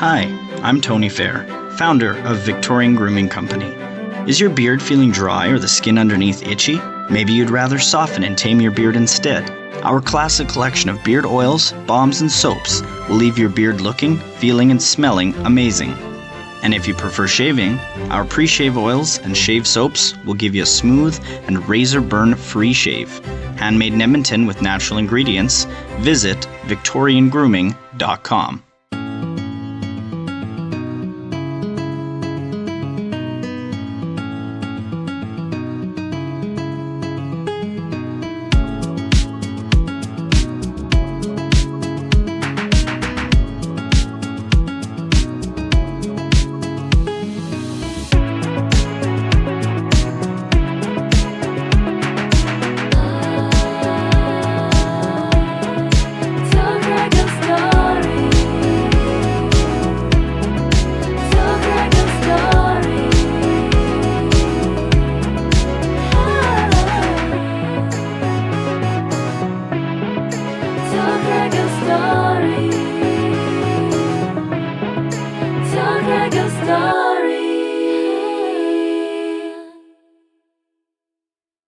Hi, I'm Tony Fair, founder of Victorian Grooming Company. Is your beard feeling dry or the skin underneath itchy? Maybe you'd rather soften and tame your beard instead. Our classic collection of beard oils, balms, and soaps will leave your beard looking, feeling, and smelling amazing. And if you prefer shaving, our pre-shave oils and shave soaps will give you a smooth and razor burn-free shave. Handmade in Edmonton with natural ingredients. Visit victoriangrooming.com.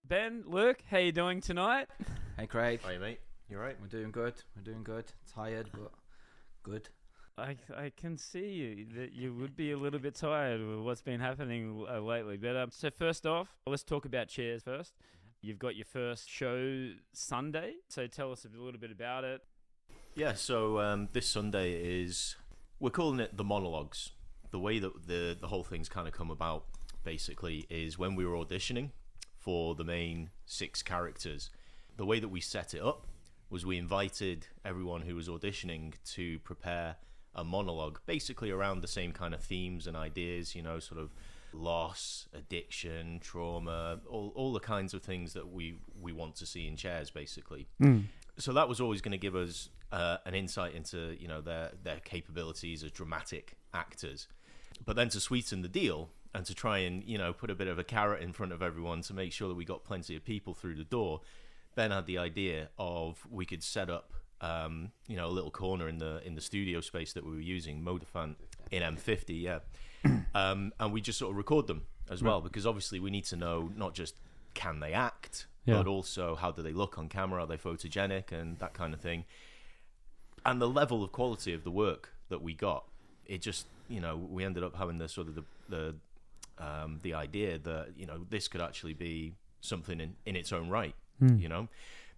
Ben, Luke, how you doing tonight? Hey Craig. Hi mate, you alright? We're doing good. Tired, but good. I can see you that you would be a little bit tired with what's been happening lately. But so first off, let's talk about chairs first. You've got your first show Sunday, so tell us a little bit about it. Yeah, so this Sunday we're calling it the Monologues. The way that the whole thing's kind of come about basically is when we were auditioning for the main 6 characters. The way that we set it up was we invited everyone who was auditioning to prepare a monologue basically around the same kind of themes and ideas, you know, sort of loss, addiction, trauma, all the kinds of things that we want to see in chairs basically. So that was always going to give us an insight into, you know, their capabilities as dramatic actors. But then to sweeten the deal and to try and, you know, put a bit of a carrot in front of everyone to make sure that we got plenty of people through the door, Ben had the idea of we could set up, you know, a little corner in the studio space that we were using, Modafan in M50, yeah. And we just sort of record them as well, because obviously we need to know not just can they act, but also how do they look on camera, are they photogenic and that kind of thing. And the level of quality of the work that we got, it just, you know, we ended up having the sort of the idea that, you know, this could actually be something in its own right, you know,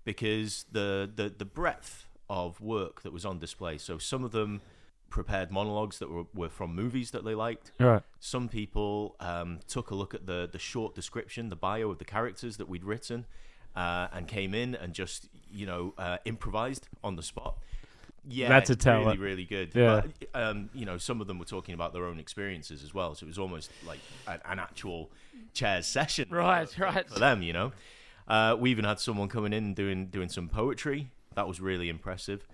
because the breadth of work that was on display. So some of them prepared monologues that were from movies that they liked. Right. Some people took a look at the short description, the bio of the characters that we'd written, and came in and just, you know, improvised on the spot. Yeah, that's a talent. Really, really good. Yeah. But, you know, some of them were talking about their own experiences as well, so it was almost like an actual chairs session, right, for them. You know, we even had someone coming in and doing some poetry. That was really impressive.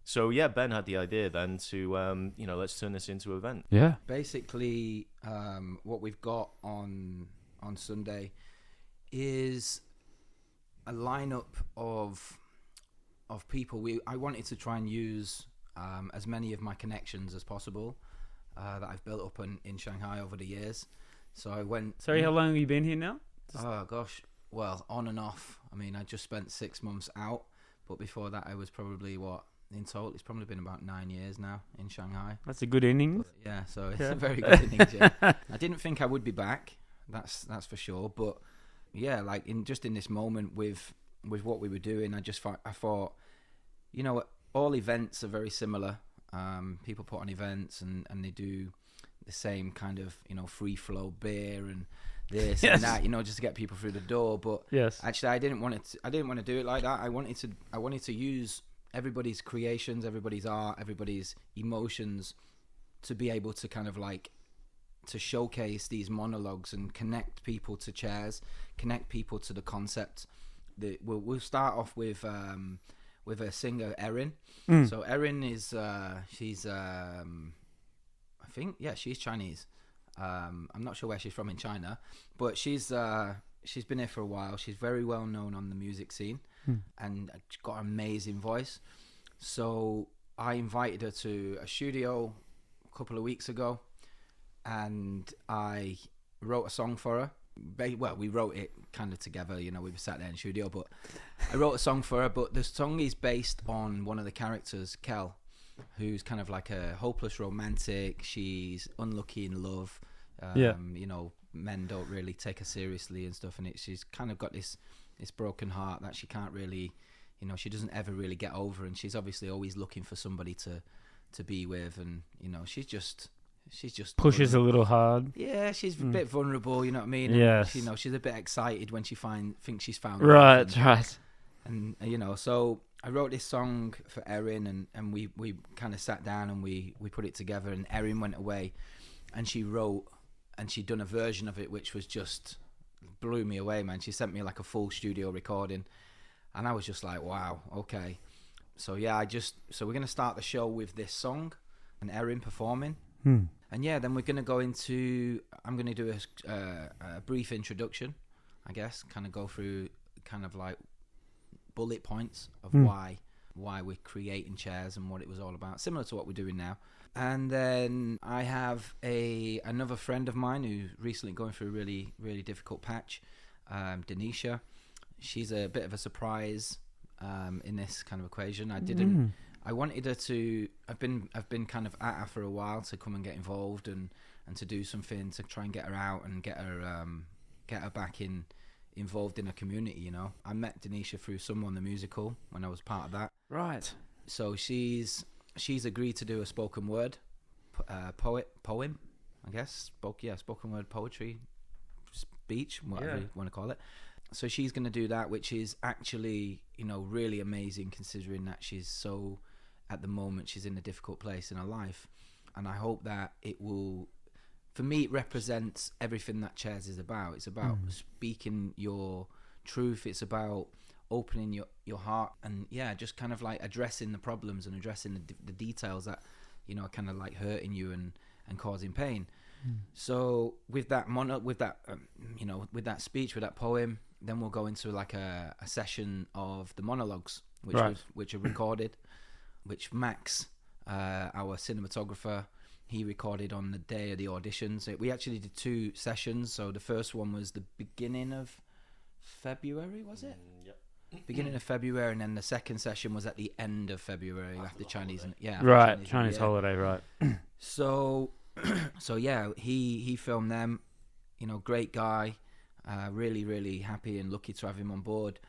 So yeah, Ben had the idea then to you know, let's turn this into an event. Yeah. Basically, what we've got on Sunday is a lineup of people. I wanted to try and use as many of my connections as possible that I've built up in Shanghai over the years. So I went. Sorry, how long have you been here now? Oh gosh, well, on and off. I mean, I just spent 6 months out, but before that, I was probably in total, it's probably been about 9 years now in Shanghai. That's a good innings. Yeah, so it's a very good innings. Yeah. I didn't think I would be back. That's for sure. But yeah, like in this moment with what we were doing, I thought, you know, all events are very similar. People put on events and they do the same kind of, you know, free flow beer and this and that, you know, just to get people through the door. But actually, I didn't want to do it like that. I wanted to use everybody's creations, everybody's art, everybody's emotions to be able to kind of like to showcase these monologues and connect people to chairs, connect people to the concept. We'll start off with a singer, Erin. So Erin is she's I think she's Chinese. I'm not sure where she's from in China, but she's been here for a while. She's very well known on the music scene and she's got an amazing voice. So I invited her to a studio couple of weeks ago, and I wrote a song for her. Well, we wrote it kind of together, we were sat there in the studio, but I wrote a song for her, but the song is based on one of the characters, Kel, who's kind of like a hopeless romantic. She's unlucky in love. Men don't really take her seriously and stuff, and she's kind of got this broken heart that she can't really, she doesn't ever really get over, and she's obviously always looking for somebody to be with, and she's just pushes a little hard. Yeah, she's a bit vulnerable, you know what I mean? Yes. And, she's a bit excited when she thinks she's found right. And so I wrote this song for Erin, and we kind of sat down and we put it together, and Erin went away and she wrote, and she'd done a version of it which was just blew me away, man. She sent me like a full studio recording, and I was just like, wow, okay. So yeah, so we're going to start the show with this song and Erin performing. And yeah, then we're going to go into, I'm going to do a brief introduction, I guess, kind of go through kind of like bullet points of why we're creating chairs and what it was all about, similar to what we're doing now. And then I have another friend of mine who's recently going through a really, really difficult patch, Denisha. She's a bit of a surprise in this kind of equation. I wanted her to. I've been kind of at her for a while to come and get involved and to do something to try and get her out and get her back involved in a community. I met Denisha through Someone the Musical when I was part of that. Right. So she's agreed to do a spoken word poem, I guess. Spoken word poetry, speech, whatever you want to call it. So she's going to do that, which is actually really amazing, considering that she's so. At the moment, she's in a difficult place in her life, and I hope that it will. For me, it represents everything that Chairs is about. It's about speaking your truth. It's about opening your heart, and just kind of like addressing the problems and addressing the details that are kind of like hurting you and causing pain. So with that with that speech, with that poem, then we'll go into like a session of the monologues, which are recorded. Which Max, our cinematographer, he recorded on the day of the auditions. We actually did 2 sessions. So the first one was the beginning of February, was it? Yep. Beginning of February, and then the second session was at the end of February after Chinese. Chinese holiday, right. So yeah, he filmed them. Great guy. Really, really happy and lucky to have him on board.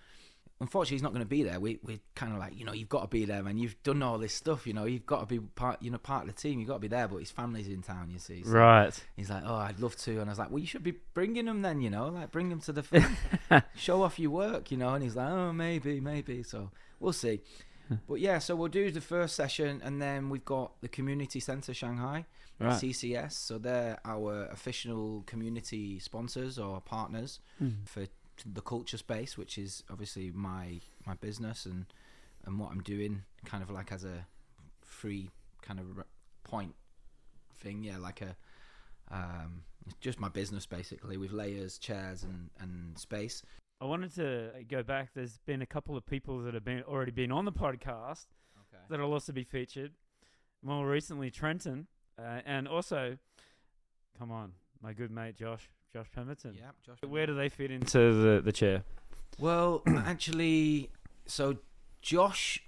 Unfortunately, he's not going to be there. We're kind of like, you've got to be there, man. You've done all this stuff, you've got to be part of the team. You've got to be there, but his family's in town, you see. So right. He's like, oh, I'd love to. And I was like, well, you should be bringing them then, like bring them to the show off your work, And he's like, oh, maybe. So we'll see. But yeah, so we'll do the first session, and then we've got the Community Centre Shanghai, CCS. So they're our official community sponsors or partners for the culture space, which is obviously my business and what I'm doing kind of like as a free kind of point thing, like a just my business basically, with layers, chairs and space. I wanted to go back. There's been a couple of people that have already been on the podcast that'll also be featured. More recently, Trenton, and also, come on, my good mate Josh Pemberton. Yeah, Josh. Where do they fit into the chair? Well, actually, so Josh,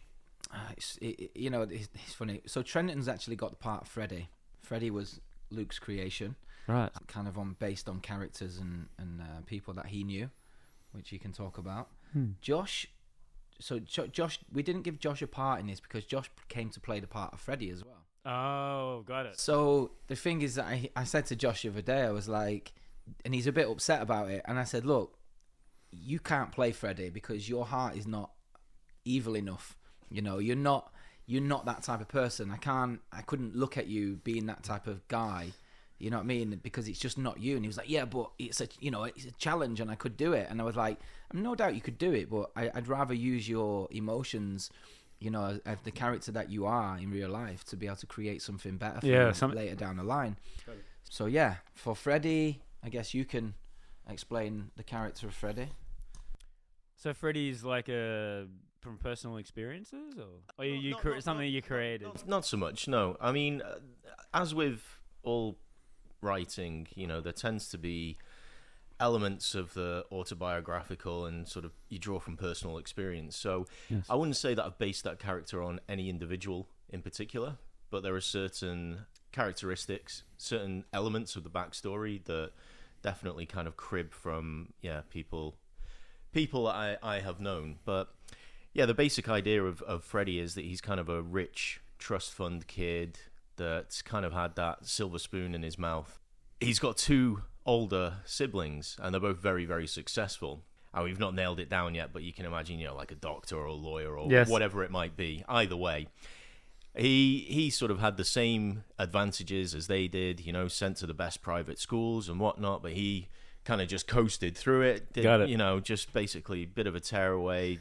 it's funny. So Trenton's actually got the part of Freddie. Freddie was Luke's creation, right? Kind of based on characters and people that he knew, which he can talk about. Josh. So Josh, we didn't give Josh a part in this because Josh came to play the part of Freddie as well. Oh, got it. So the thing is that I said to Josh the other day, I was like, and he's a bit upset about it, and I said, look, you can't play Freddie because your heart is not evil enough. You're not that type of person. I couldn't look at you being that type of guy. You know what I mean? Because it's just not you. And he was like, yeah, but it's a challenge and I could do it. And I was like, no doubt you could do it, but I'd rather use your emotions, as the character that you are in real life, to be able to create something better for you later down the line. Totally. So yeah, for Freddie, I guess you can explain the character of Freddie. So Freddie's like a from personal experiences, or Not- something you created? Not so much, no. I mean, as with all writing, there tends to be elements of the autobiographical and sort of you draw from personal experience. So Yes. I wouldn't say that I've based that character on any individual in particular, but there are certain characteristics, certain elements of the backstory that definitely kind of crib from people I have known. But yeah, the basic idea of Freddy is that he's kind of a rich trust fund kid that's kind of had that silver spoon in his mouth. He's got two older siblings, and they're both very, very successful. And we've not nailed it down yet, but you can imagine, like a doctor or a lawyer or Yes. whatever it might be. Either way, he sort of had the same advantages as they did, sent to the best private schools and whatnot, but he kind of just coasted through it. Got it. Just basically a bit of a tearaway.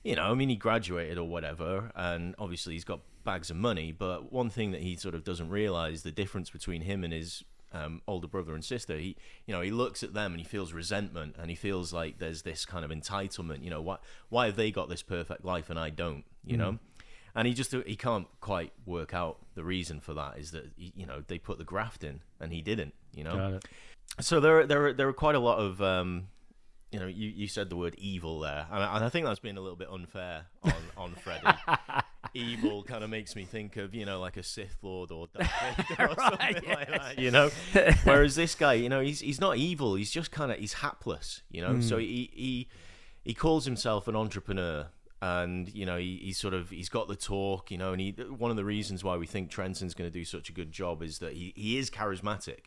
He graduated or whatever, and obviously he's got bags of money, but one thing that he sort of doesn't realize, the difference between him and his older brother and sister, he looks at them and he feels resentment, and he feels like there's this kind of entitlement. Why have they got this perfect life and I don't? And he can't quite work out the reason for that. Is that they put the graft in and he didn't. Got it. So there are quite a lot of you said the word evil there, and I think that's been a little bit unfair on Freddy. Evil kind of makes me think of like a Sith Lord or Darth Vader or something like that, Whereas this guy, he's not evil. He's just he's hapless, So he calls himself an entrepreneur, and he's got the talk, and one of the reasons why we think Trenton's going to do such a good job is that he is charismatic,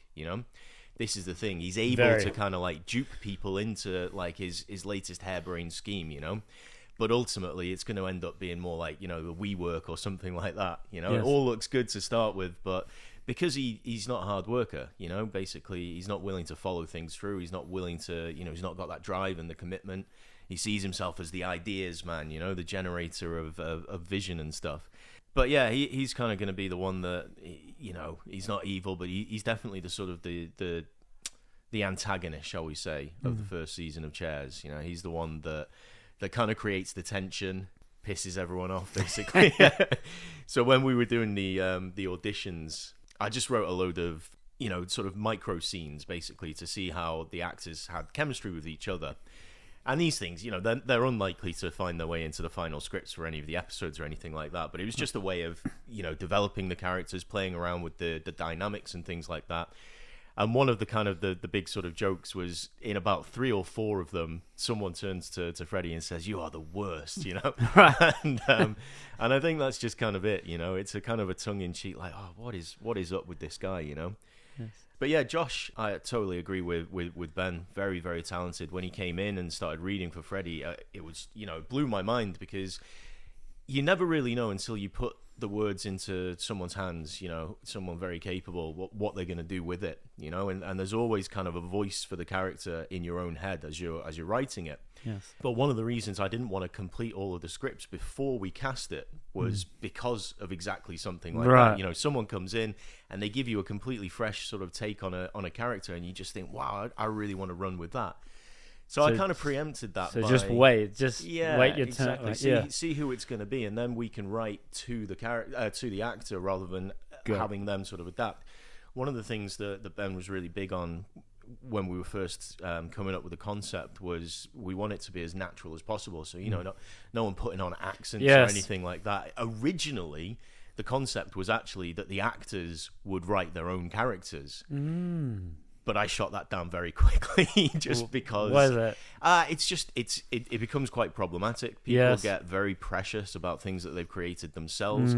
This is the thing. He's able to kind of like dupe people into like his latest harebrained scheme, But ultimately, it's going to end up being more like, the WeWork or something like that, It all looks good to start with, but because he's not a hard worker, basically he's not willing to follow things through. He's not willing to, he's not got that drive and the commitment. He sees himself as the ideas man, the generator of vision and stuff. But yeah, he's kind of going to be the one that, he's not evil, but he's definitely the sort of the antagonist, shall we say, of the first season of Chairs. He's the one that kind of creates the tension, pisses everyone off, basically. So when we were doing the auditions, I just wrote a load of, sort of micro scenes, basically, to see how the actors had chemistry with each other. And these things, they're unlikely to find their way into the final scripts for any of the episodes or anything like that. But it was just a way of, developing the characters, playing around with the dynamics and things like that. And one of the kind of the big sort of jokes was in about 3 or 4 of them, someone turns to Freddie and says, "You are the worst," and I think that's just kind of it, It's a kind of a tongue-in-cheek, like, oh, what is up with this guy, Yes. But yeah, Josh, I totally agree with Ben. Very, very talented. When he came in and started reading for Freddie, it was, it blew my mind, because you never really know until you put the words into someone's hands, someone very capable, what they're going to do with it, and there's always kind of a voice for the character in your own head as you're writing it. Yes. But one of the reasons I didn't want to complete all of the scripts before we cast it was because of exactly something like that. Someone comes in and they give you a completely fresh sort of take on a character, and you just think, wow, I really want to run with that. So I kind of preempted that. So just wait your exactly. turn. See who it's going to be, and then we can write to the character, to the actor, rather than having them sort of adapt. One of the things that Ben was really big on when we were first coming up with the concept was we want it to be as natural as possible. So no one putting on accents or anything like that. Originally, the concept was actually that the actors would write their own characters. But I shot that down very quickly, just because. Why is that? It becomes quite problematic. People get very precious about things that they've created themselves.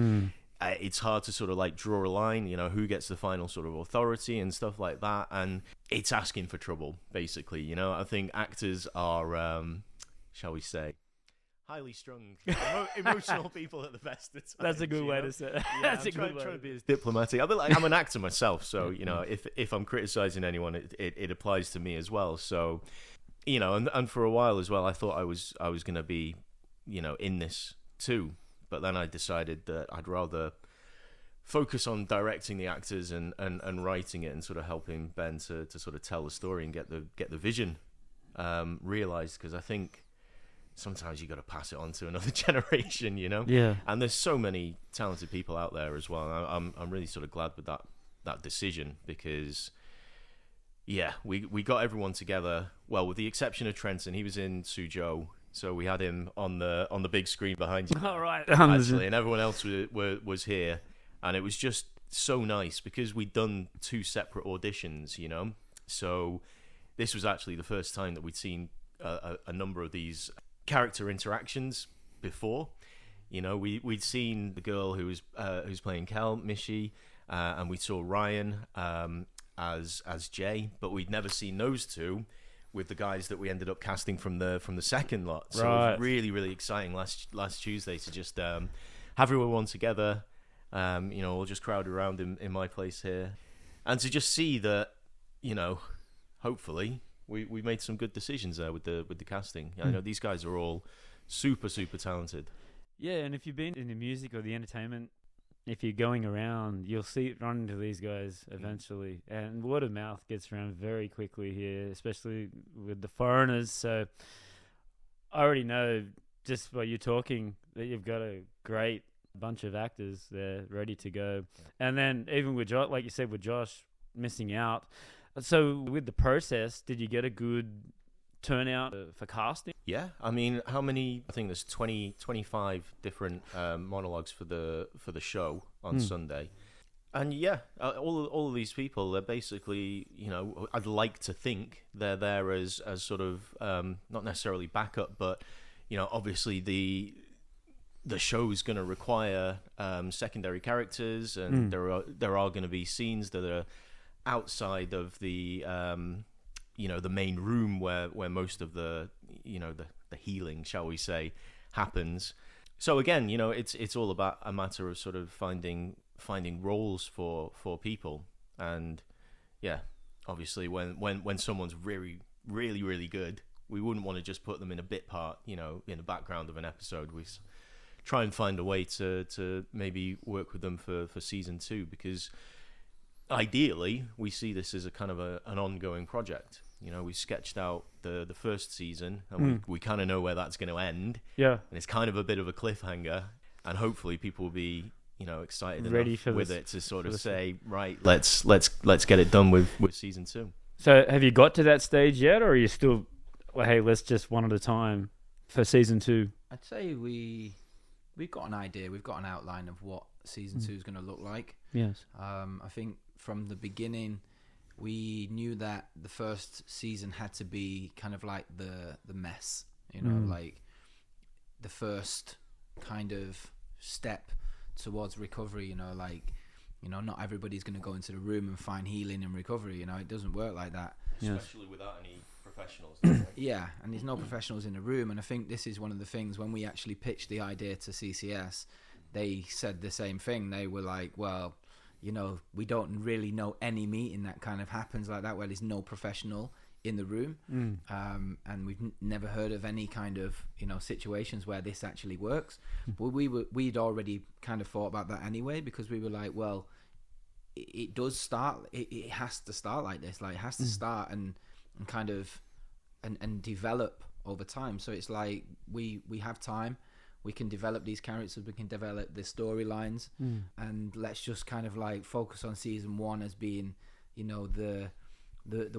It's hard to sort of like draw a line, who gets the final sort of authority and stuff like that, and it's asking for trouble, basically. I think actors are, shall we say, highly strung, emotional people at the best of times. That's a good way to say it. That's a good way. Trying to be as diplomatic. I'm an actor myself, so if I'm criticizing anyone, it applies to me as well. So, and for a while as well, I thought I was going to be, in this too. But then I decided that I'd rather focus on directing the actors and writing it and sort of helping Ben to sort of tell the story and get the vision realized, because I think sometimes you got to pass it on to another generation, you know. Yeah. And there's so many talented people out there as well. I'm really sort of glad with that decision, because yeah, we got everyone together. Well, with the exception of Trenton, he was in Suzhou, so we had him on the big screen behind you. All right. Actually, and everyone else was here, and it was just so nice because we'd done 2 separate auditions, you know. So this was actually the first time that we'd seen a number of these character interactions before. You know, we'd seen the girl who's playing Kel, Mishi, and we saw Ryan as Jay, but we'd never seen those two with the guys that we ended up casting from the second lot. So Right. it was really, really exciting last Tuesday to just have everyone together. You know, all just crowded around in my place here, and to just see that, you know, hopefully we made some good decisions there with the casting. I know these guys are all super, super talented. Yeah, and if you've been in the music or the entertainment, if you're going around, you'll run into these guys eventually. And word of mouth gets around very quickly here, especially with the foreigners. So I already know, just by you talking, that you've got a great bunch of actors there ready to go. And then even with Josh, like you said, with Josh missing out. So with the process, did you get a good turnout for casting? Yeah, I mean, how many? I think there's 25 different monologues for the show on Sunday, and yeah, all of these people, they're basically, you know, I'd like to think they're there as sort of not necessarily backup, but you know, obviously the show's going to require secondary characters, and there are going to be scenes that are outside of the you know, the main room where most of the, you know, the healing, shall we say, happens. So again, you know, it's all about a matter of sort of finding roles for people. And yeah, obviously when someone's really, really, really good, we wouldn't want to just put them in a bit part, you know, in the background of an episode. We try and find a way to maybe work with them for season 2, because ideally we see this as a kind of an ongoing project. You know, we sketched out the first season, and we kind of know where that's going to end. Yeah. And it's kind of a bit of a cliffhanger, and hopefully people will be, you know, excited Ready enough for with this, it to sort of this. say, right, let's get it done with season 2. So have you got to that stage yet, or are you still, well, hey, let's just one at a time for season 2? I'd say we've got an idea. We've got an outline of what season 2 is going to look like. Yes. I think from the beginning, we knew that the first season had to be kind of like the mess, you know, like the first kind of step towards recovery, you know, like, you know, not everybody's going to go into the room and find healing and recovery, you know, it doesn't work like that. Especially without any professionals. Yeah, and there's no professionals in the room, and I think this is one of the things when we actually pitched the idea to CCS, they said the same thing. They were like, well, you know, we don't really know any meeting that kind of happens like that where there's no professional in the room, and we've never heard of any kind of, you know, situations where this actually works. But we'd already kind of thought about that anyway, because we were like, well, it does start, it has to start like this, like it has to start and kind of and develop over time. So it's like we have time. We can develop these characters, we can develop the storylines, and let's just kind of like focus on season 1 as being, you know, the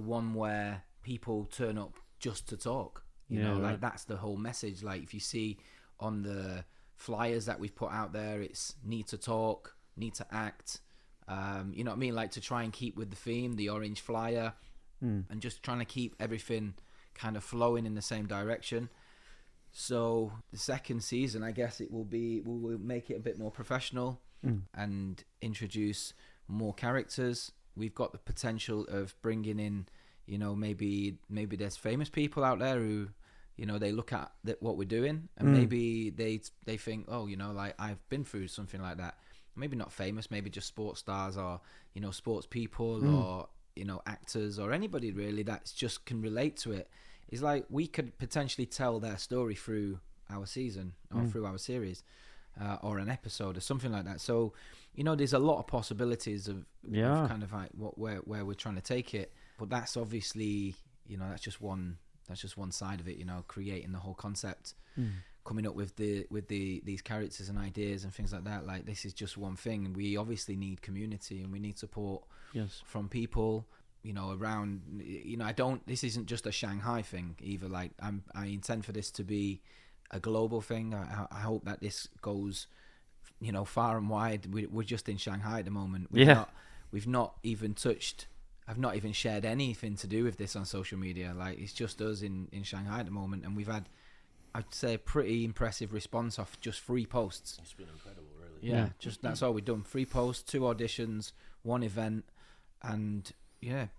one where people turn up just to talk. You know, like that's the whole message. Like if you see on the flyers that we've put out there, it's need to talk, need to act. You know what I mean? Like to try and keep with the theme, the orange flyer, and just trying to keep everything kind of flowing in the same direction. So the second season, I guess we'll make it a bit more professional and introduce more characters. We've got the potential of bringing in, you know, maybe there's famous people out there who, you know, they look at what we're doing and maybe they think, oh, you know, like I've been through something like that. Maybe not famous, maybe just sports stars or, you know, sports people or, you know, actors or anybody really that just can relate to it. It's like we could potentially tell their story through our season or through our series or an episode or something like that. So, you know, there's a lot of possibilities of kind of like where we're trying to take it. But that's obviously, you know, that's just one one side of it, creating the whole concept, coming up with these characters and ideas and things like that. Like, this is just one thing. We obviously need community and we need support from people, around, this isn't just a Shanghai thing either. Like, I intend for this to be a global thing. I hope that this goes, far and wide. We're just in Shanghai at the moment. We've not even touched. I've not even shared anything to do with this on social media. Like, it's just us in Shanghai at the moment, and we've had, I'd say, a pretty impressive response off just 3 posts. It's been incredible, really. Yeah, just that's all we've done. 3 posts, 2 auditions, 1 event, and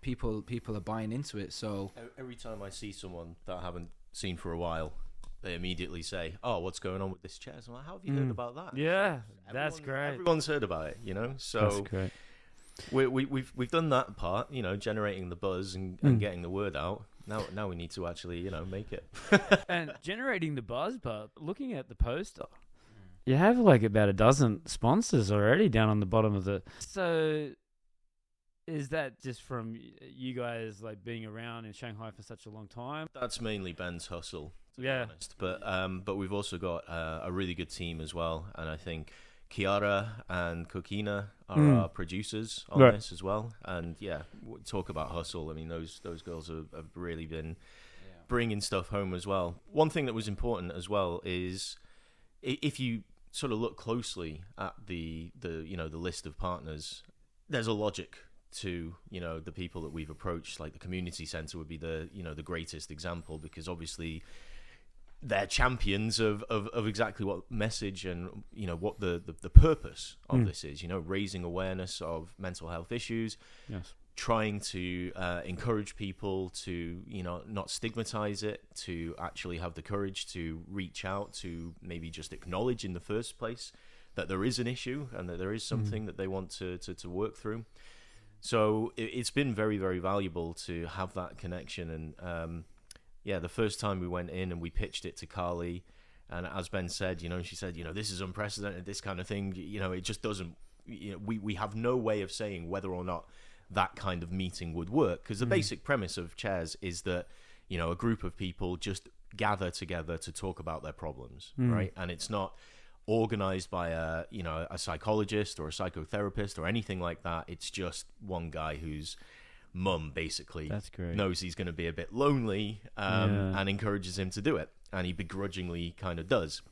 people are buying into it. So every time I see someone that I haven't seen for a while, they immediately say, "Oh, what's going on with this chair?" So I'm like, "How have you heard about that?" Yeah, that's great. Everyone's heard about it, So that's great. We've done that part, generating the buzz and getting the word out. Now we need to actually, make it. And generating the buzz, but looking at the poster, you have like about a dozen sponsors already down on the bottom of the. So, is that just from you guys like being around in Shanghai for such a long time? That's mainly Ben's hustle, to be honest. But we've also got a really good team as well, and I think Kiara and Kokina are our producers on this as well. And talk about hustle. I mean, those girls have really been bringing stuff home as well. One thing that was important as well is if you sort of look closely at the list of partners, there's a logic to the people that we've approached. Like, the community center would be the greatest example, because obviously they're champions of exactly what message and what the purpose of this is, raising awareness of mental health issues, trying to encourage people to not stigmatize it, to actually have the courage to reach out, to maybe just acknowledge in the first place that there is an issue and that there is something that they want to work through. So it's been very, very valuable to have that connection. And the first time we went in and we pitched it to Carly, and as Ben said, she said, this is unprecedented, this kind of thing. It just doesn't, we have no way of saying whether or not that kind of meeting would work, because the basic premise of Chairs is that, a group of people just gather together to talk about their problems, right? And it's not organized by a psychologist or a psychotherapist or anything like that. It's just one guy whose mum basically knows he's going to be a bit lonely and encourages him to do it, and he begrudgingly kind of does.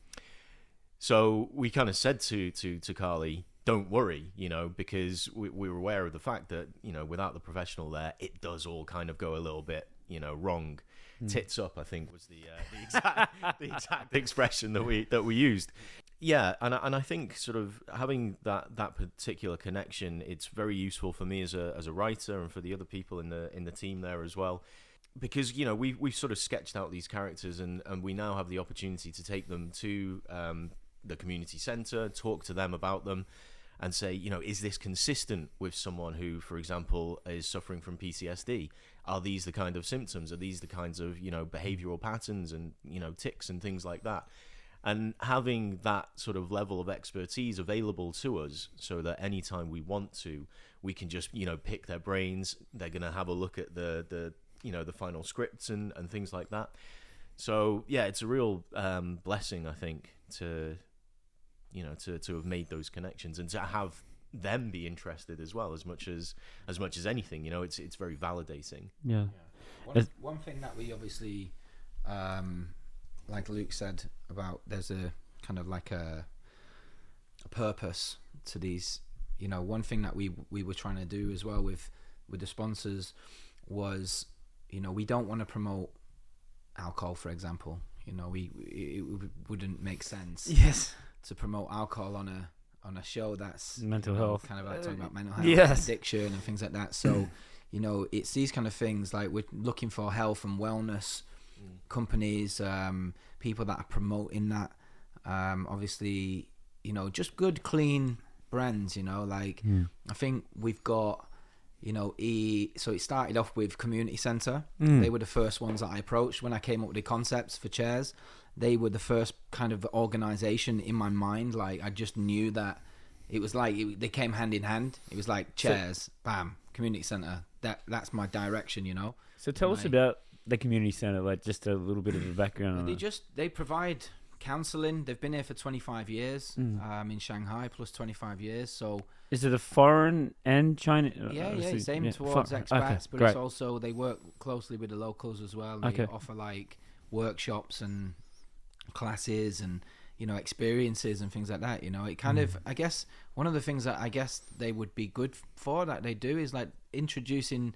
So we kind of said to Carly, don't worry, because we were aware of the fact that without the professional there, it does all kind of go a little bit wrong. Tits up, I think, was the exact expression that we used. Yeah, and I think sort of having that particular connection, it's very useful for me as a writer, and for the other people in the team there as well, because we've sort of sketched out these characters, and we now have the opportunity to take them to the community center, talk to them about them, and say, is this consistent with someone who, for example, is suffering from PTSD? Are these the kind of symptoms? Are these the kinds of behavioral patterns and tics and things like that? And having that sort of level of expertise available to us, so that anytime we want to, we can just pick their brains. They're going to have a look at the final scripts and things like that. So it's a real blessing, I think, to have made those connections and to have them be interested as well, as much as anything. It's very validating. One thing that we obviously like Luke said about, there's a kind of like a purpose to these. One thing that we were trying to do as well with the sponsors was, we don't want to promote alcohol, for example. It wouldn't make sense to promote alcohol on a show that's mental health, kind of like talking about mental health, addiction and things like that. So it's these kind of things, like we're looking for health and wellness companies, people that are promoting that, obviously just good clean brands, I think we've got so it started off with community center. They were the first ones that I approached when I came up with the concepts for Chairs. They were the first kind of organization in my mind. Like, I just knew that it was like they came hand in hand. It was like Chairs, bam, community center. That's my direction, So tell us about the community center? Like, just a little bit of a background on it. They provide counseling. They've been here for 25 years in Shanghai, plus 25 years. So is it a foreign and China? Same towards expats, okay, but great. it's also they work closely with the locals as well. They offer like workshops and classes and experiences and things like that. It kind of, I guess one of the things that I guess they would be good for that they do is like introducing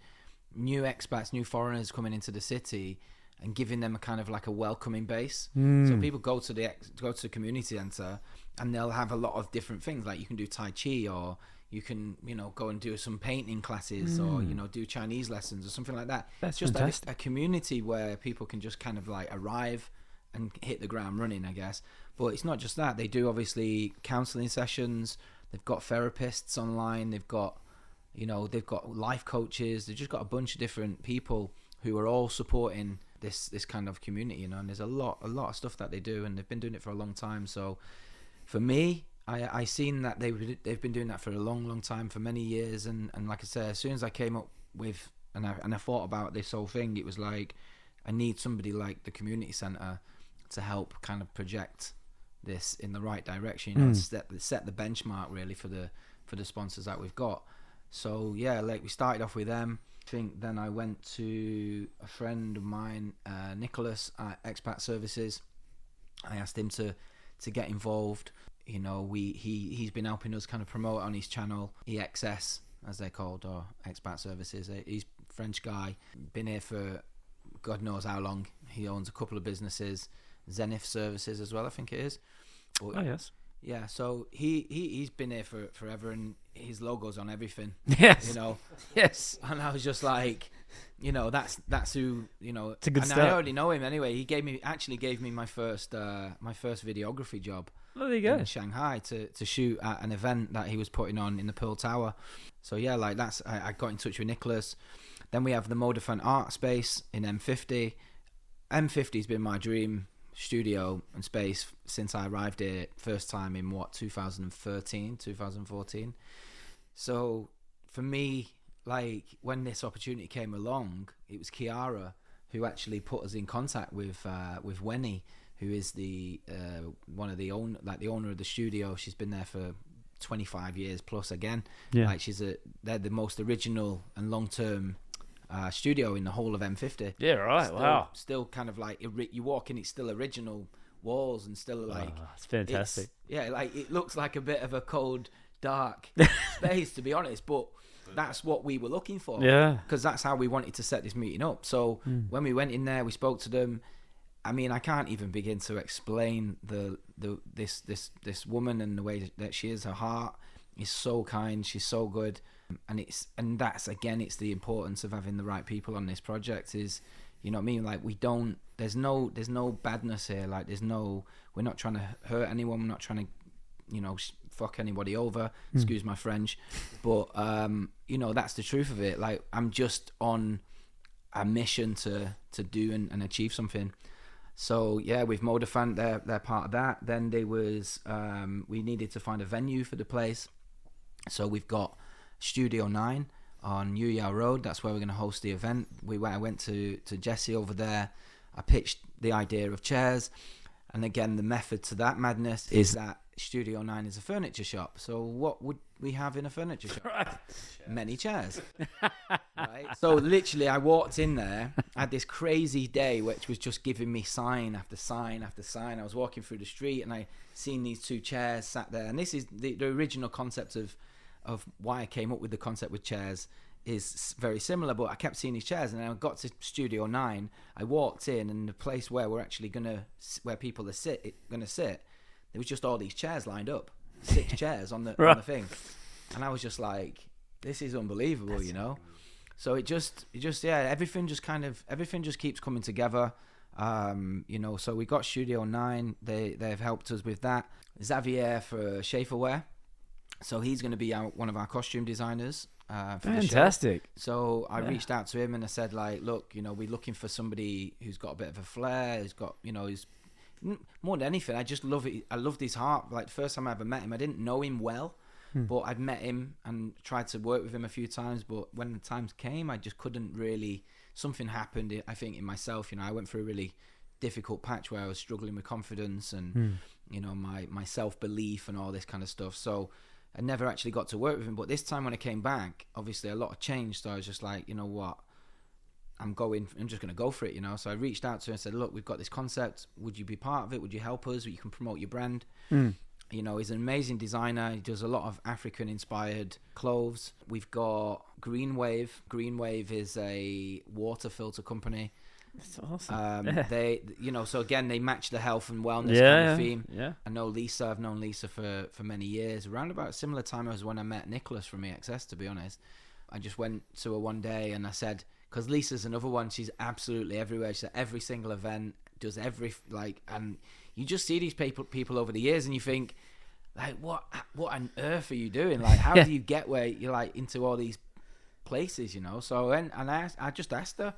new expats, new foreigners coming into the city and giving them a kind of like a welcoming base. So people go to the community center and they'll have a lot of different things, like you can do Tai Chi, or you can go and do some painting classes, or do Chinese lessons or something like that. That's just fantastic. a community where people can just kind of like arrive and hit the ground running, I guess. But it's not just that. They do obviously counseling sessions. They've got therapists online. They've got life coaches. They've just got a bunch of different people who are all supporting this kind of community, and there's a lot of stuff that they do, and they've been doing it for a long time. So for me, I seen that they've been doing that for a long time, for many years, and like I said, as soon as I came up with and I thought about this whole thing, it was like I need somebody like the community center to help kind of project this in the right direction, set the benchmark really for the sponsors that we've got. So yeah, like we started off with them. I think then I went to a friend of mine, Nicholas at Expat Services. I asked him to get involved. He's been helping us kind of promote on his channel, EXS as they're called, or Expat Services. He's a French guy, been here for God knows how long. He owns a couple of businesses, Zenith Services as well, I think it is. But, Oh yes. Yeah, so he's been here for forever, and his logo's on everything. Yes. Yes. And I was just like, that's who, It's a good and start. I already know him anyway. He gave me my first videography job. Oh, there you go. In Shanghai to shoot at an event that he was putting on in the Pearl Tower. So yeah, like I got in touch with Nicholas. Then we have the Modafan Art Space in M50. M50's been my dream studio and space since I arrived here first time in 2013, 2014. So for me, like when this opportunity came along, it was Kiara who actually put us in contact with Wenny, who is the owner of the studio. She's been there for 25 years plus again. Yeah. Like they're the most original and long-term studio in the whole of M50. Yeah, right. Wow. Still kind of like you walk in, it's still original walls and still like it's fantastic. Like it looks like a bit of a cold, dark space, to be honest, but that's what we were looking for. Yeah. Because that's how we wanted to set this meeting up. So when we went in there, we spoke to them. I mean, I can't even begin to explain this woman and the way that she is. Her heart is so kind. She's so good, and that's again, it's the importance of having the right people on this project. Is, you know what I mean? Like there's no badness here. Like we're not trying to hurt anyone. We're not trying to, fuck anybody over. Excuse my French, but that's the truth of it. Like I'm just on a mission to do and achieve something. So yeah, with Modafan, they're part of that. Then there was we needed to find a venue for the place, so we've got Studio 9 on Yu Yao Road. That's where we're going to host the event. I went to Jesse over there. I pitched the idea of chairs, and again, the method to that madness is that Studio 9 is a furniture shop. So what would we have in a furniture shop? Right. Many chairs. Right? So literally I walked in there, I had this crazy day which was just giving me sign after sign after sign. I was walking through the street and I seen these two chairs sat there, and this is the original concept of why I came up with the concept with chairs is very similar, but I kept seeing these chairs, and then I got to Studio 9. I walked in, and the place where we're actually where people are gonna sit, there was just all these chairs lined up, 6 chairs on the thing, and I was just like, this is unbelievable. So it just everything just keeps coming together. So we got Studio 9. They've helped us with that. Xavier for Schaeferware, so he's going to be one of our costume designers. Fantastic. So I reached out to him and I said, like, look, we're looking for somebody who's got a bit of a flair, who's got, who's more than anything, I just love it. I loved his heart. Like the first time I ever met him, I didn't know him well, But I'd met him and tried to work with him a few times, but when the times came, I just couldn't really. Something happened, I think, in myself. I went through a really difficult patch where I was struggling with confidence and my self-belief and all this kind of stuff. So I never actually got to work with him. But this time when I came back, obviously a lot had changed. So I was just like, you know what, I'm just going to go for it, So I reached out to him and said, look, we've got this concept. Would you be part of it? Would you help us? You can promote your brand. He's an amazing designer. He does a lot of African-inspired clothes. We've got Green Wave. Green Wave is a water filter company. That's awesome. They, so again, they match the health and wellness kind of theme. Yeah. I know Lisa. I've known Lisa for many years. Around about a similar time as when I met Nicholas from EXS, to be honest. I just went to her one day and I said, because Lisa's another one, she's absolutely everywhere. She's at every single event, does and you just see these people over the years and you think, like, what on earth are you doing? Like, how do you get where you're like into all these places, So I just asked her.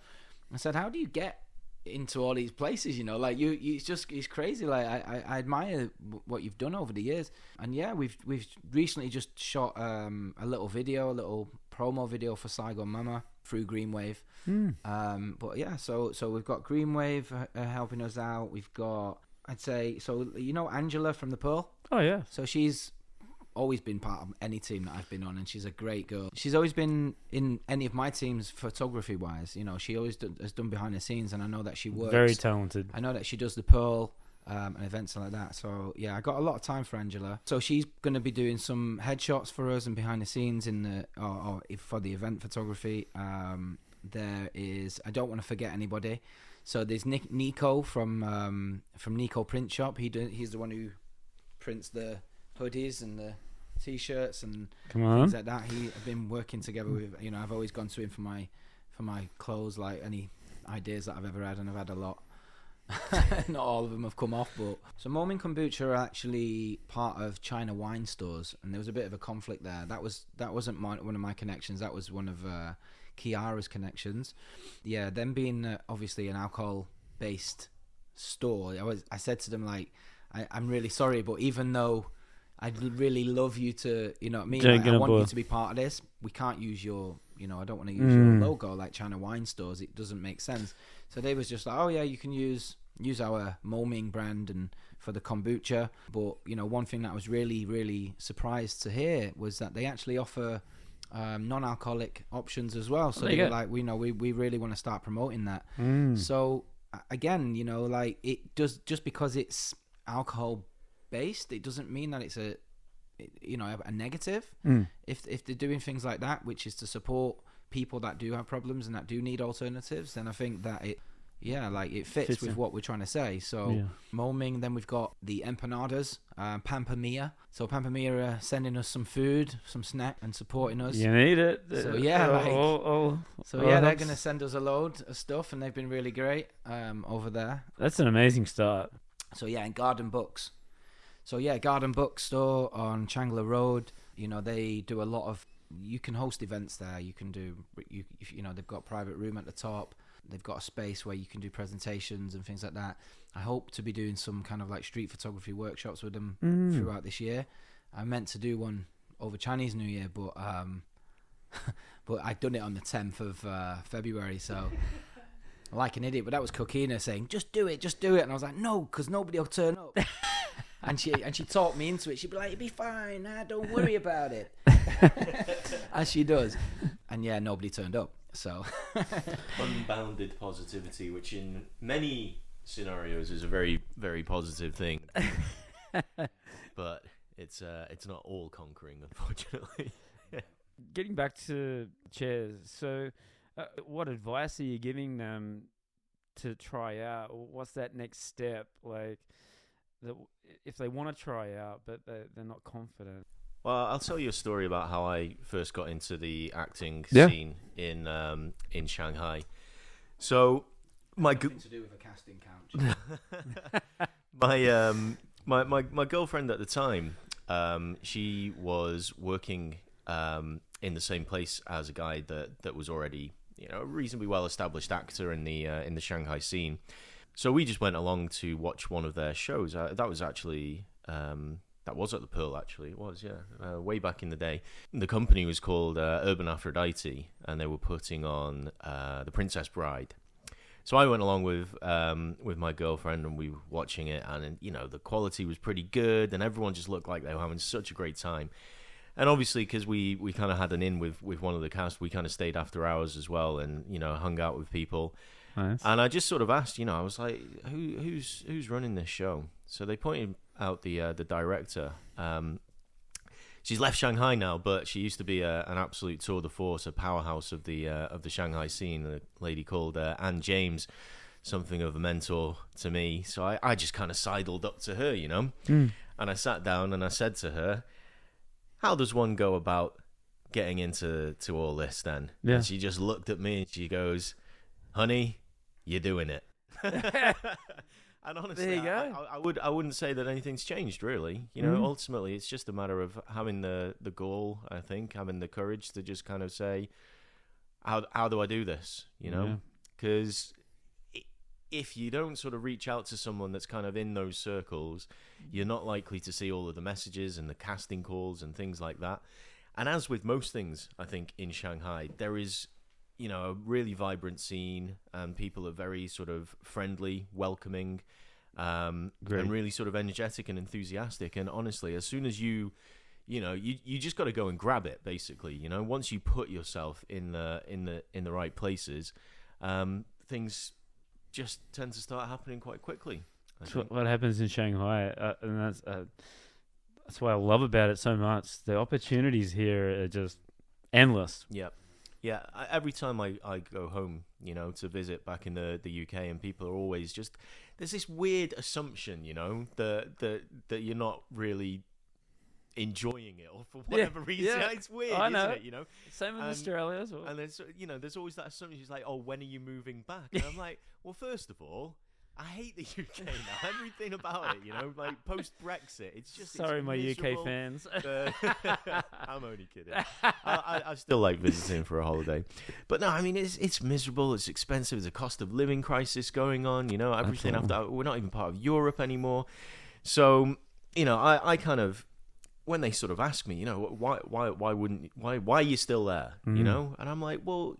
I said, how do you get into all these places, Like, it's crazy. Like, I admire what you've done over the years. And yeah, we've recently just shot a little promo video for Saigon Mama through Greenwave. But yeah, so we've got Greenwave helping us out. We've got, I'd say, Angela from the Pearl. Oh yeah. So she's always been part of any team that I've been on, and she's a great girl. She's always been in any of my teams photography wise. She always has done behind the scenes, and I know that she works. Very talented. I know that she does the Pearl and events like that. So yeah, I got a lot of time for Angela. So she's going to be doing some headshots for us and behind the scenes for the event photography. There is, I don't want to forget anybody. So there's Nico from Nico Print Shop. He's the one who prints the hoodies and the t-shirts and things like that. I've been working together with. I've always gone to him for my clothes, like any ideas that I've ever had, and I've had a lot. Not all of them have come off, but so Momin Kombucha are actually part of China wine stores, and there was a bit of a conflict there. That wasn't one of my connections. That was one of Kiara's connections. Yeah, them being obviously an alcohol-based store, I said to them, like, I'm really sorry, but even though I'd really love you to, I want you to be part of this, we can't use your, I don't want to use your logo like China wine stores. It doesn't make sense. So they was just like, oh yeah, you can use our Moming brand and for the kombucha. But one thing that I was really, really surprised to hear was that they actually offer non-alcoholic options as well. So they were like, we really want to start promoting that. So again, like, it does, just because it's alcohol based, it doesn't mean that it's a negative. If they're doing things like that, which is to support people that do have problems and that do need alternatives, then I think that it fits with what we're trying to say. So Moming, then we've got the empanadas, Pampa Mia. So Pampa Mia are sending us some food, some snack, and supporting us. You need it. So yeah, they're going to send us a load of stuff, and they've been really great over there. That's an amazing start. So yeah, and Garden Books. So yeah, Garden Bookstore on Changla Road. They do a lot of. You can host events there. You can do. They've got a private room at the top. They've got a space where you can do presentations and things like that. I hope to be doing some kind of like street photography workshops with them throughout this year. I meant to do one over Chinese New Year, but I'd done it on the 10th of February. So. Like an idiot, but that was Coquina saying, just do it, and I was like, no, because nobody will turn up. and she talked me into it. She'd be like, it'll be fine, don't worry about it. As she does. And yeah, nobody turned up. So unbounded positivity, which in many scenarios is a very, very positive thing. But it's not all conquering, unfortunately. Getting back to chairs, so what advice are you giving them to try out? What's that next step? Like, if they want to try out, but they're not confident. Well, I'll tell you a story about how I first got into the acting scene in Shanghai. So, nothing to do with a casting couch. my girlfriend at the time, she was working in the same place as a guy that was already a reasonably well established actor in the Shanghai scene. So we just went along to watch one of their shows. That was actually That was at the Pearl, actually. It was, yeah. Way back in the day. The company was called Urban Aphrodite, and they were putting on The Princess Bride. So I went along with my girlfriend, and we were watching it, and the quality was pretty good, and everyone just looked like they were having such a great time. And obviously, because we kind of had an in with one of the cast, we kind of stayed after hours as well, and hung out with people. Nice. And I just sort of asked, I was like, who's running this show? So they pointed out the director. She's left Shanghai now, but she used to be an absolute tour de force, a powerhouse of the Shanghai scene. A lady called Anne James, something of a mentor to me. So I just kind of sidled up to her, and I sat down and I said to her, "How does one go about getting into all this then?" Yeah. And she just looked at me and she goes, "Honey, you're doing it." And honestly, There you go. I wouldn't say that anything's changed, really. Ultimately, it's just a matter of having the goal, I think, having the courage to just kind of say, how do I do this? Because if you don't sort of reach out to someone that's kind of in those circles, you're not likely to see all of the messages and the casting calls and things like that. And as with most things, I think, in Shanghai, there is a really vibrant scene, and people are very sort of friendly, welcoming, and really sort of energetic and enthusiastic. And honestly, as soon as you just got to go and grab it, basically. Once you put yourself in the right places, things just tend to start happening quite quickly. That's what happens in Shanghai, and that's what I love about it so much. The opportunities here are just endless. Yeah, every time I go home, to visit back in the UK, and people are always just, there's this weird assumption, that you're not really enjoying it, or for whatever reason. Yeah. It's weird, I know. isn't it? Same in Australia as well. And there's always that assumption. She's like, "Oh, when are you moving back?" And I'm like, "Well, first of all, I hate the UK now. Everything about it, like post-Brexit. It's just Sorry, it's my miserable. UK fans. I'm only kidding. I still like visiting for a holiday, but no, I mean it's miserable. It's expensive. There's a cost of living crisis going on. Everything after we're not even part of Europe anymore. So I kind of, when they sort of ask me, why are you still there? And I'm like, well,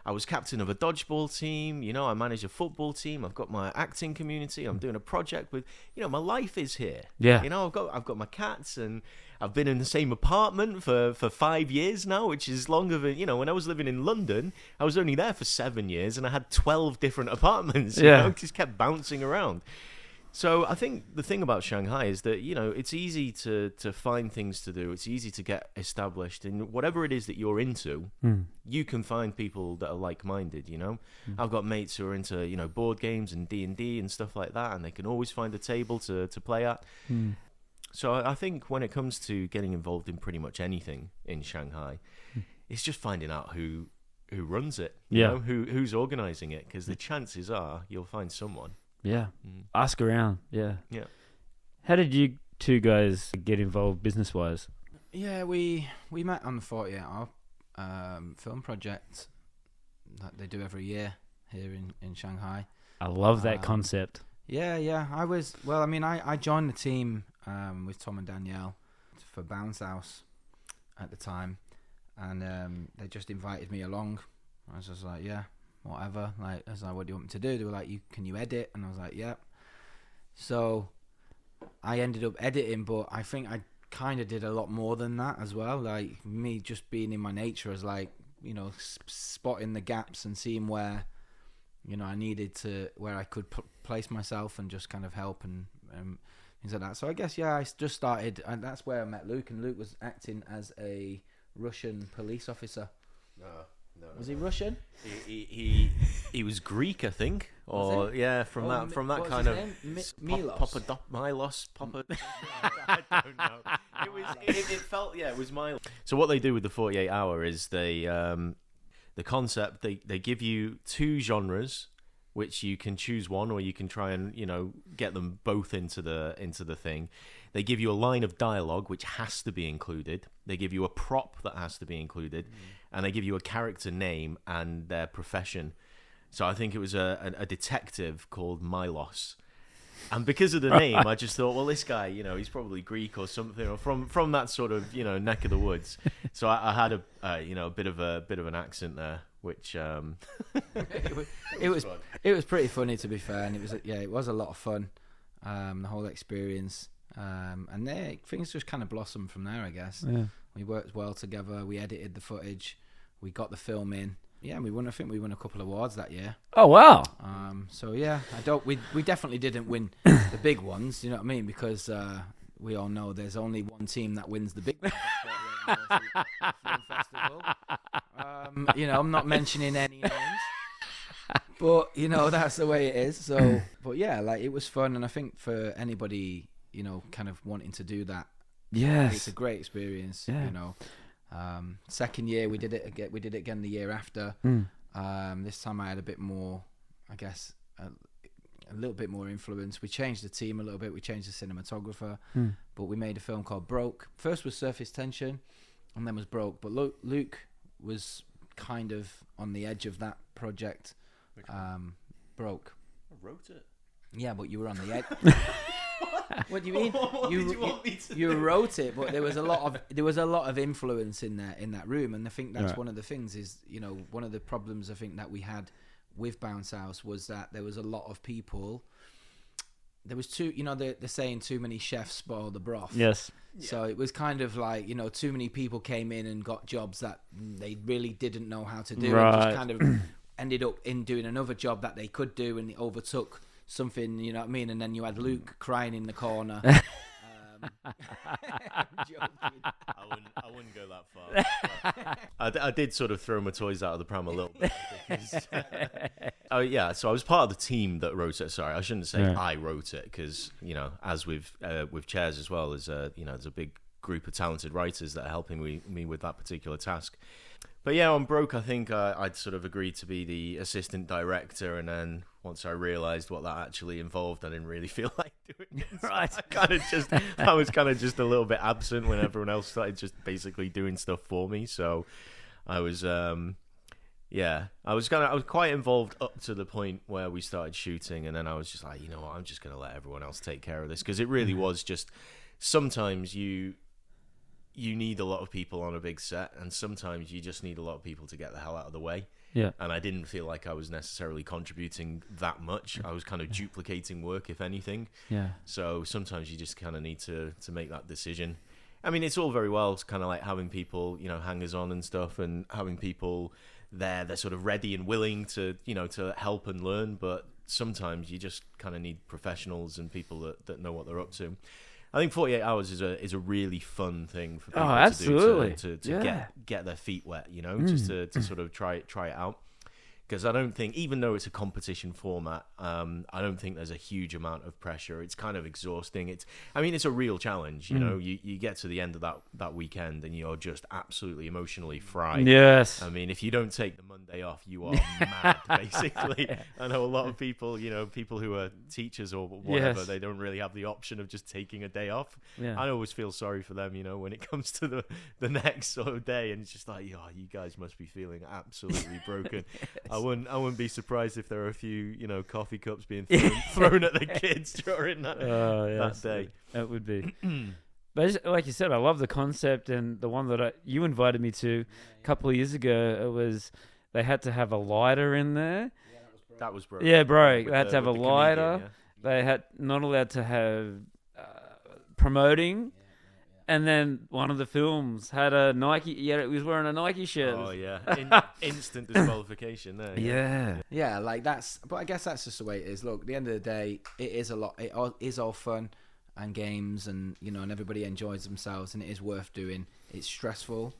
I was captain of a dodgeball team, I manage a football team, I've got my acting community, I'm doing a project with, my life is here. Yeah. I've got my cats, and I've been in the same apartment for 5 years now, which is longer than, when I was living in London, I was only there for 7 years, and I had 12 different apartments, just kept bouncing around. So I think the thing about Shanghai is that, it's easy to find things to do. It's easy to get established. And whatever it is that you're into, you can find people that are like-minded, I've got mates who are into, board games and D&D and stuff like that, and they can always find a table to play at. So I think when it comes to getting involved in pretty much anything in Shanghai, it's just finding out who runs it, who's organising it, because the chances are you'll find someone. Yeah. Ask around. Yeah. Yeah. How did you two guys get involved business-wise? Yeah, we met on the 48-hour film project that they do every year here in Shanghai. I love that concept. Yeah. I joined the team with Tom and Danielle for Bounce House at the time, and they just invited me along. I was just like, yeah, whatever. Like, I was like, what do you want me to do? They were like, can you edit? And I was like, yeah. So I ended up editing, but I think I kind of did a lot more than that as well. Like, me just being in my nature as like, spotting the gaps and seeing where, I needed to, where I could place myself and just kind of help and things like that. So I guess, yeah, I just started, and that's where I met Luke, and Luke was acting as a Russian police officer. No. Was he Russian? He was Greek, I think, or from that kind of Milos. Papa. I don't know. It felt it was Milos. So what they do with the 48-hour is the concept, they give you two genres, which you can choose one, or you can try and get them both into the thing. They give you a line of dialogue which has to be included. They give you a prop that has to be included, and they give you a character name and their profession. So I think it was a detective called Milos, And because of the name, I just thought, well, this guy, he's probably Greek or something, or from that sort of, neck of the woods. So I had a bit of an accent there, which it was pretty funny, to be fair, and it was a lot of fun, the whole experience, and things just kind of blossomed from there, I guess. Yeah. We worked well together. We edited the footage. We got the film in. Yeah, I think we won a couple of awards that year. Oh wow! So yeah, we definitely didn't win the big ones. You know what I mean? Because we all know there's only one team that wins the big film festival. I'm not mentioning any names, but that's the way it is. So, but yeah, like it was fun, and I think for anybody, kind of wanting to do that, yes, it's a great experience. Yeah. Second year we did it again the year after. This time I had a bit more, I guess, a little bit more influence. We changed the team a little bit. We changed the cinematographer, but we made a film called Broke. First was Surface Tension, and then was Broke. But Luke was kind of on the edge of that project. Broke. I wrote it. Yeah, but you were on the edge. What do you mean? What did you want me to you do? wrote it, but there was a lot of influence in that room, and I think that's one of the things is one of the problems I think that we had with Bounce House was that there was a lot of people. There was they're saying too many chefs spoil the broth. Yes. So it was kind of like too many people came in and got jobs that they really didn't know how to do, and just kind of ended up in doing another job that they could do, and it overtook something, you know what I mean? And then you had Luke crying in the corner. I'm joking. I wouldn't go that far. I did sort of throw my toys out of the pram a little bit. Because, so I was part of the team that wrote it. Sorry, I shouldn't say I wrote it because, as with Chairs as well, there's a big group of talented writers that are helping me with that particular task. But yeah, on Broke, I think I'd sort of agreed to be the assistant director, and then once I realised what that actually involved, I didn't really feel like doing it. So Right. I was kind of just a little bit absent when everyone else started just basically doing stuff for me. So I was, I was quite involved up to the point where we started shooting, and then I was just like, you know what, I'm just going to let everyone else take care of this, because it really was just sometimes you need a lot of people on a big set, and sometimes you just need a lot of people to get the hell out of the way. Yeah. And I didn't feel like I was necessarily contributing that much. I was kind of duplicating work, if anything. Yeah. So sometimes you just kind of need to make that decision. I mean, it's all very well to kind of like having people, hangers on and stuff, and having people there, they're sort of ready and willing to, to help and learn. But sometimes you just kind of need professionals and people that know what they're up to. I think 48 Hours is a really fun thing for people absolutely. to do to get their feet wet, just to sort of try it out. Because I don't think, even though it's a competition format, I don't think there's a huge amount of pressure. It's kind of exhausting. It's a real challenge. You get to the end of that weekend and you're just absolutely emotionally fried. Yes. I mean, if you don't take the Monday off, you are mad, basically. I know a lot of people, people who are teachers or whatever, they don't really have the option of just taking a day off. Yeah. I always feel sorry for them, when it comes to the next sort of day, and it's just like, oh, you guys must be feeling absolutely broken. I wouldn't be surprised if there are a few, coffee cups being thrown at the kids during that day. That would be. But like you said, I love the concept, and the one that you invited me to a couple of years ago, it was they had to have a lighter in there. That was Broke. Yeah, Broke. They had to have a the lighter. comedian, They had not allowed to have promoting. And then one of the films had a Nike. Yeah, it was wearing a Nike shirt. Oh yeah, instant disqualification there. Yeah. Like but I guess that's just the way it is. Look, at the end of the day, it is a lot. It is all fun and games, and and everybody enjoys themselves, and it is worth doing. It's stressful,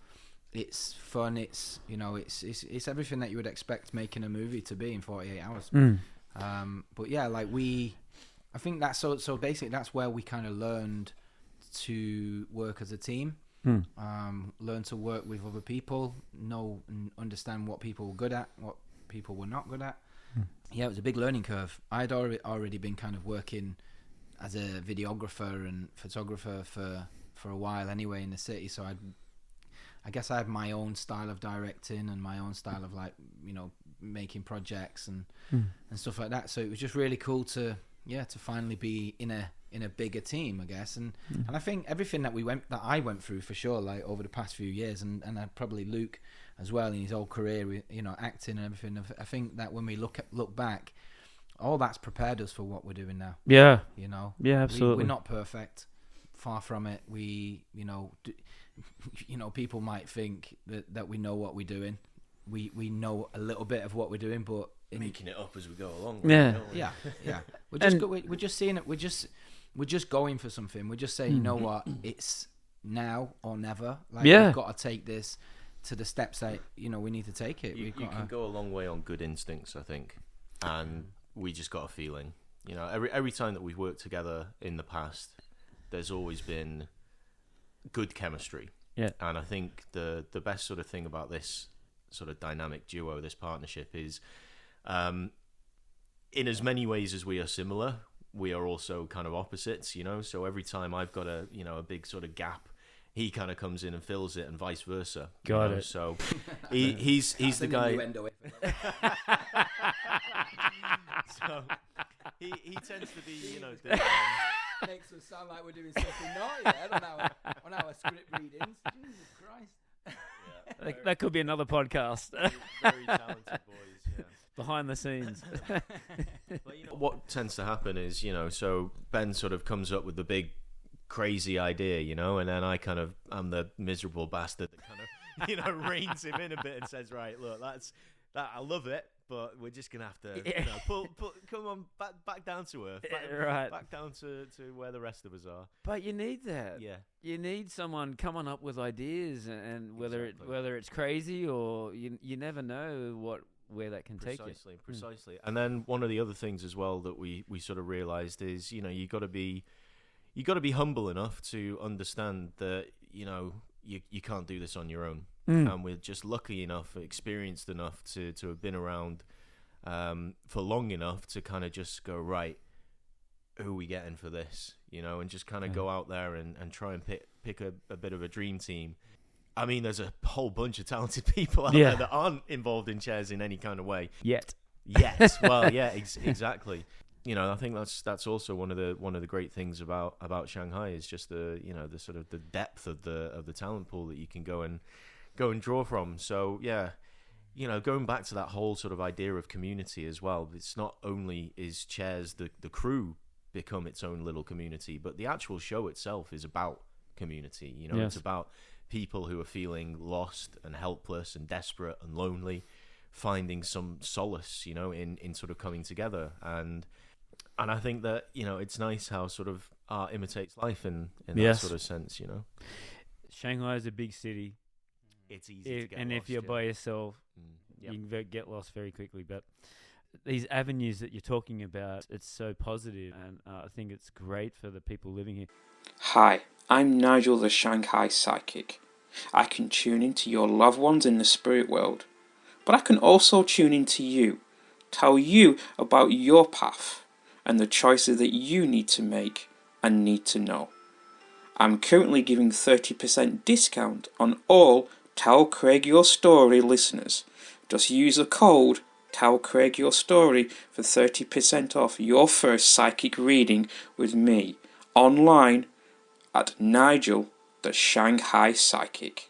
it's fun, it's it's everything that you would expect making a movie to be in 48 hours. But yeah, like I think that's so basically that's where we kind of learned to work as a team, learn to work with other people, know and understand what people were good at, what people were not good at. Yeah, it was a big learning curve. I'd already been kind of working as a videographer and photographer for a while anyway in the city, so I guess I had my own style of directing and my own style of making projects and stuff like that. So it was just really cool to to finally be in a bigger team, I guess. And I think everything that I went through for sure, like over the past few years, and probably Luke as well in his whole career, with, you know, acting and everything. I think that when we look back, all that's prepared us for what we're doing now. Yeah. You know. Yeah, absolutely. We're not perfect. Far from it. We, you know, people might think that we know what we're doing. We know a little bit of what we're doing, but making it up as we go along. Yeah. Don't we? Yeah. We're just seeing it. We're just going for something. We're just saying, you know what, it's now or never. Like, we've got to take this to the steps that, you know, we need to take it. You can go a long way on good instincts, I think, and we just got a feeling. You know, every time that we've worked together in the past, there's always been good chemistry. Yeah. And I think the best sort of thing about this sort of dynamic duo, this partnership, is in as many ways as we are similar, we are also kind of opposites, you know. So every time I've got a big sort of gap, he kind of comes in and fills it, and vice versa. Got it. So he's the guy. So he tends to be, you know. Makes us sound like we're doing something naughty on our script readings. Jesus Christ. Yeah, that could be another podcast. Very talented boys, yeah. Behind the scenes. But you know, what tends to happen is, you know, so Ben sort of comes up with the big crazy idea, you know, and then I'm the miserable bastard that kind of, you know, reins him in a bit and says, right, look, that I love it, but we're just gonna have to, you know, come on, back down to earth, back down to where the rest of us are. But you need that. Yeah, you need someone coming up with ideas, and whether it's crazy or you never know where that can take you. Precisely. And then one of the other things as well that we sort of realized is, you know, you got to be humble enough to understand that, you know, you can't do this on your own. And we're just lucky enough, experienced enough to have been around for long enough to kind of just go, right, who are we getting for this? You know, and just kind of go out there and try and pick a bit of a dream team. I mean, there's a whole bunch of talented people out there that aren't involved in chairs in any kind of way. Yet. Well, yeah, exactly. You know, I think that's also one of the great things about Shanghai is just the, you know, the sort of the depth of the talent pool that you can go and draw from. So yeah, you know, going back to that whole sort of idea of community as well, it's not only is chairs the crew become its own little community, but the actual show itself is about community. You know, It's about people who are feeling lost and helpless and desperate and lonely, finding some solace, you know, in sort of coming together. And I think that, you know, it's nice how sort of art imitates life in that sort of sense, you know. Shanghai is a big city. It's easy to get and lost, if you're by yourself, you can get lost very quickly. But these avenues that you're talking about, it's so positive, and I think it's great for the people living here. Hi, I'm Nigel the Shanghai Psychic. I can tune into your loved ones in the spirit world, but I can also tune into you, tell you about your path and the choices that you need to make and need to know. I'm currently giving 30% discount on all Tell Craig Your Story listeners. Just use the code Tell Craig Your Story for 30% off your first psychic reading with me online at Nigel the Shanghai Psychic.